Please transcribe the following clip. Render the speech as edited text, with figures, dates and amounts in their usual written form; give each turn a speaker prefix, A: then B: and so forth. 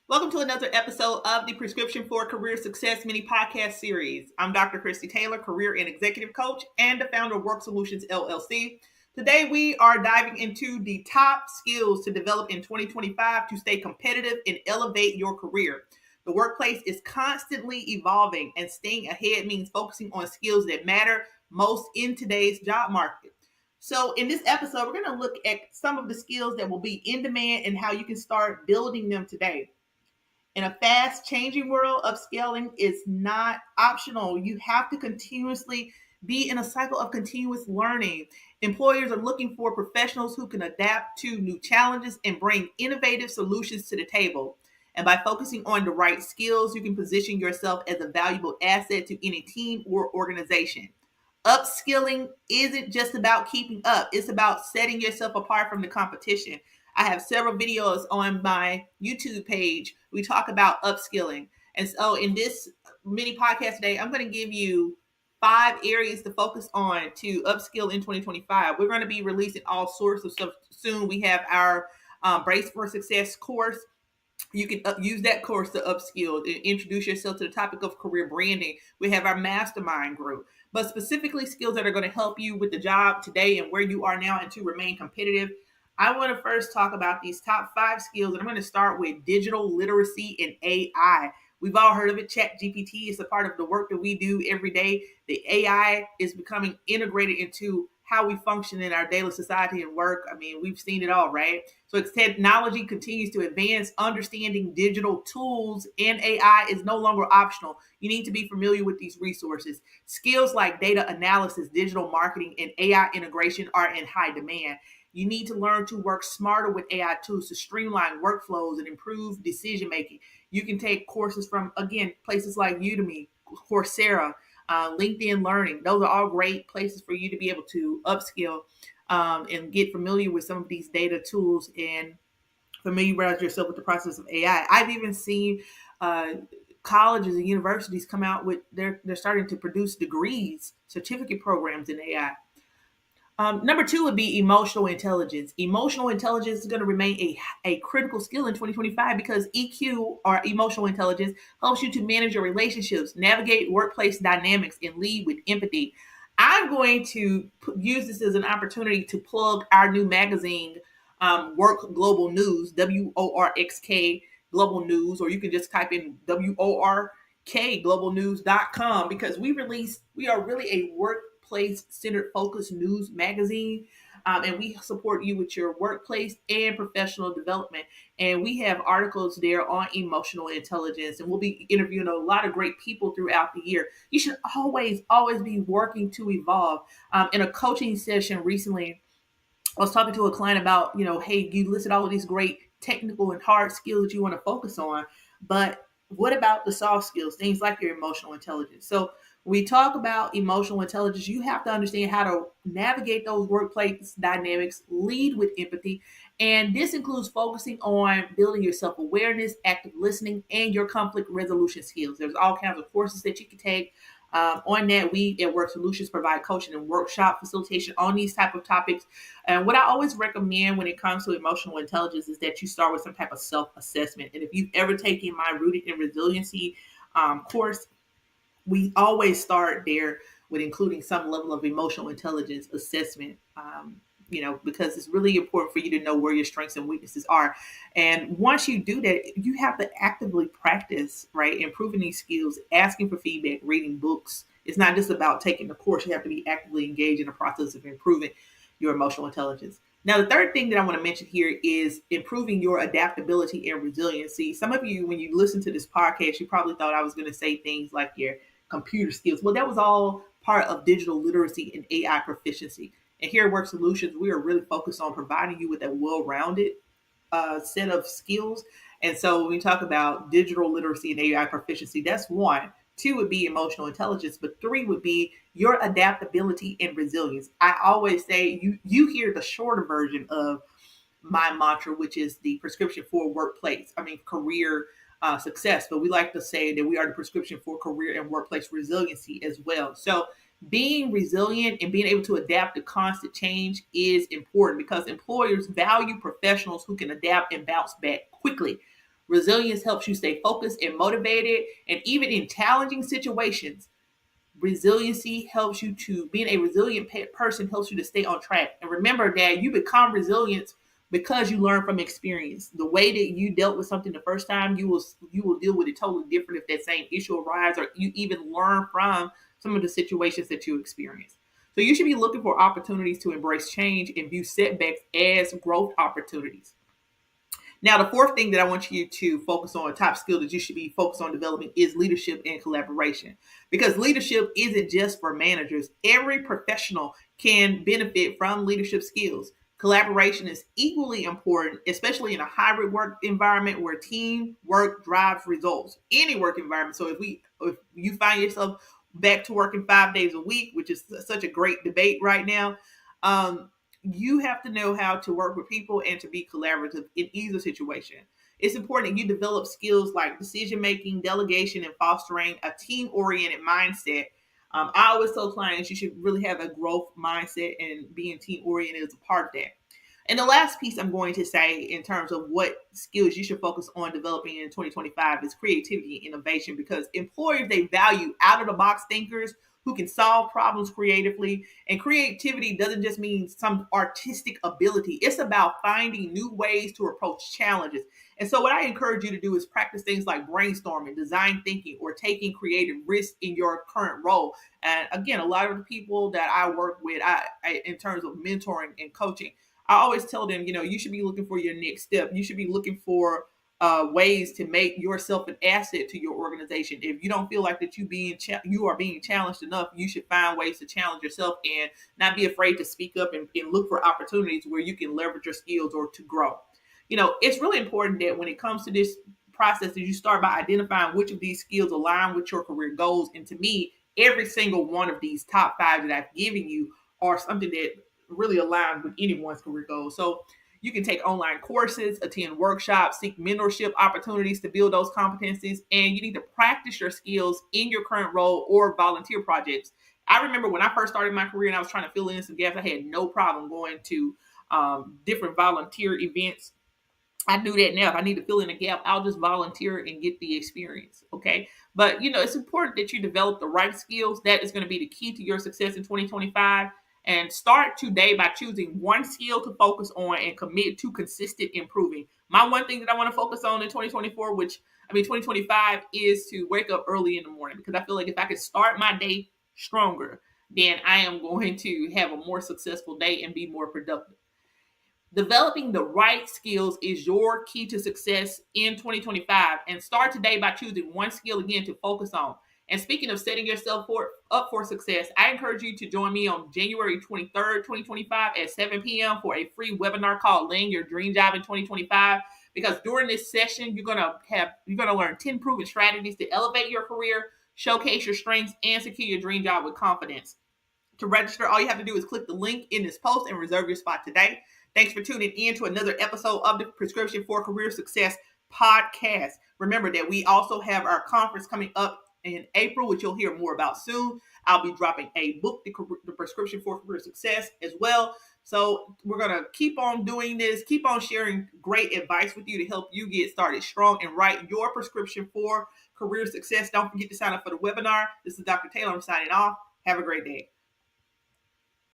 A: Welcome to another episode of the Prescription for Career Success mini podcast series. I'm Dr. Christy Taylor, career and executive coach and the founder of Work Solutions LLC. Today, we are diving into the top skills to develop in 2025 to stay competitive and elevate your career. The workplace is constantly evolving, and staying ahead means focusing on skills that matter most in today's job market. So, in this episode, we're going to look at some of the skills that will be in demand and how you can start building them today. In a fast changing world, upscaling is not optional. You have to continuously be in a cycle of continuous learning. Employers are looking for professionals who can adapt to new challenges and bring innovative solutions to the table. And by focusing on the right skills, you can position yourself as a valuable asset to any team or organization. Upskilling isn't just about keeping up, it's about setting yourself apart from the competition. I have several videos on my YouTube page. We talk about upskilling. And so in this mini podcast today, I'm going to give you 5 areas to focus on to upskill in 2025. We're going to be releasing all sorts of stuff soon. We have our Brace for Success course. You can use that course to upskill and introduce yourself to the topic of career branding. We have our mastermind group, but specifically skills that are going to help you with the job today and where you are now and to remain competitive. I want to first talk about these top 5 skills, and I'm going to start with digital literacy and AI. We've all heard of it. ChatGPT is a part of the work that we do every day. The AI is becoming integrated into how we function in our daily society and work. I mean, we've seen it all, right? So as technology continues to advance, understanding digital tools and AI is no longer optional. You need to be familiar with these resources. Skills like data analysis, digital marketing, and AI integration are in high demand. You need to learn to work smarter with AI tools to streamline workflows and improve decision making. You can take courses from, again, places like Udemy, Coursera, LinkedIn Learning. Those are all great places for you to be able to upskill and get familiar with some of these data tools and familiarize yourself with the process of AI. I've even seen colleges and universities come out with they're starting to produce degrees, certificate programs in AI. Number 2 would be emotional intelligence. Emotional intelligence is going to remain a critical skill in 2025 because EQ, or emotional intelligence, helps you to manage your relationships, navigate workplace dynamics, and lead with empathy. I'm going to use this as an opportunity to plug our new magazine, Work Global News, WORXK Global News, or you can just type in WORKGlobalnews.com, because we are really a workplace centered focused news magazine. And we support you with your workplace and professional development. And we have articles there on emotional intelligence, and we'll be interviewing a lot of great people throughout the year. You should always be working to evolve. In a coaching session recently, I was talking to a client about, hey, you listed all of these great technical and hard skills that you want to focus on, but what about the soft skills, things like your emotional intelligence? So we talk about emotional intelligence. You have to understand how to navigate those workplace dynamics, lead with empathy. And this includes focusing on building your self-awareness, active listening, and your conflict resolution skills. There's all kinds of courses that you can take. On that, we at Work Solutions provide coaching and workshop facilitation on these type of topics. And what I always recommend when it comes to emotional intelligence is that you start with some type of self-assessment. And if you've ever taken my Rooted in Resiliency course, we always start there with including some level of emotional intelligence assessment. Because it's really important for you to know where your strengths and weaknesses are. And once you do that, you have to actively practice, right? Improving these skills, asking for feedback, reading books. It's not just about taking the course. You have to be actively engaged in the process of improving your emotional intelligence. Now, the third thing that I want to mention here is improving your adaptability and resiliency. Some of you, when you listen to this podcast, you probably thought I was going to say things like your computer skills. Well, that was all part of digital literacy and AI proficiency. And here at Work Solutions, we are really focused on providing you with a well-rounded set of skills. And so when we talk about digital literacy and AI proficiency, that's 1. 2 would be emotional intelligence, but 3 would be your adaptability and resilience. I always say you hear the shorter version of my mantra, which is the prescription for career success. But we like to say that we are the prescription for career and workplace resiliency as well. So being resilient and being able to adapt to constant change is important because employers value professionals who can adapt and bounce back quickly. Resilience helps you stay focused and motivated, and even in challenging situations, resiliency helps you to being a resilient person helps you to stay on track. And remember that you become resilient because you learn from experience. The way that you dealt with something the first time, you will deal with it totally different if that same issue arises, or you even learn from some of the situations that you experience. So you should be looking for opportunities to embrace change and view setbacks as growth opportunities. Now, the fourth thing that I want you to focus on, top skill that you should be focused on developing, is leadership and collaboration. Because leadership isn't just for managers. Every professional can benefit from leadership skills. Collaboration is equally important, especially in a hybrid work environment where teamwork drives results. Any work environment. So if you find yourself back to working 5 days a week, which is such a great debate right now, you have to know how to work with people and to be collaborative in either situation. It's important that you develop skills like decision making, delegation, and fostering a team oriented mindset. I always tell clients you should really have a growth mindset, and being team oriented is a part of that. And the last piece I'm going to say in terms of what skills you should focus on developing in 2025 is creativity and innovation, because employers, they value out of the box thinkers who can solve problems creatively. And creativity doesn't just mean some artistic ability. It's about finding new ways to approach challenges. And so what I encourage you to do is practice things like brainstorming, design thinking, or taking creative risks in your current role. And again, a lot of the people that I work with, in terms of mentoring and coaching, I always tell them, you should be looking for your next step. You should be looking for ways to make yourself an asset to your organization. If you don't feel like that you are being challenged enough, you should find ways to challenge yourself and not be afraid to speak up and look for opportunities where you can leverage your skills or to grow. It's really important that when it comes to this process, that you start by identifying which of these skills align with your career goals. And to me, every single one of these top 5 that I've given you are something that really align with anyone's career goals. So you can take online courses, attend workshops, seek mentorship opportunities to build those competencies, and you need to practice your skills in your current role or volunteer projects. I remember when I first started my career and I was trying to fill in some gaps, I had no problem going to different volunteer events. I do that now. If I need to fill in a gap, I'll just volunteer and get the experience. Okay. But, it's important that you develop the right skills. That is going to be the key to your success in 2025. And start today by choosing one skill to focus on and commit to consistent improving. My one thing that I want to focus on in 2025 is to wake up early in the morning, because I feel like if I could start my day stronger, then I am going to have a more successful day and be more productive. Developing the right skills is your key to success in 2025, and start today by choosing one skill again to focus on. And speaking of setting yourself up for success, I encourage you to join me on January 23rd, 2025 at 7 p.m. for a free webinar called Laying Your Dream Job in 2025. Because during this session, you're gonna learn 10 proven strategies to elevate your career, showcase your strengths, and secure your dream job with confidence. To register, all you have to do is click the link in this post and reserve your spot today. Thanks for tuning in to another episode of the Prescription for Career Success podcast. Remember that we also have our conference coming up in April, which you'll hear more about soon. I'll be dropping a book, The Prescription for Career Success, as well. So we're going to keep on doing this, keep on sharing great advice with you to help you get started strong and write your prescription for career success. Don't forget to sign up for the webinar. This is Dr. Taylor. I'm signing off. Have a great day.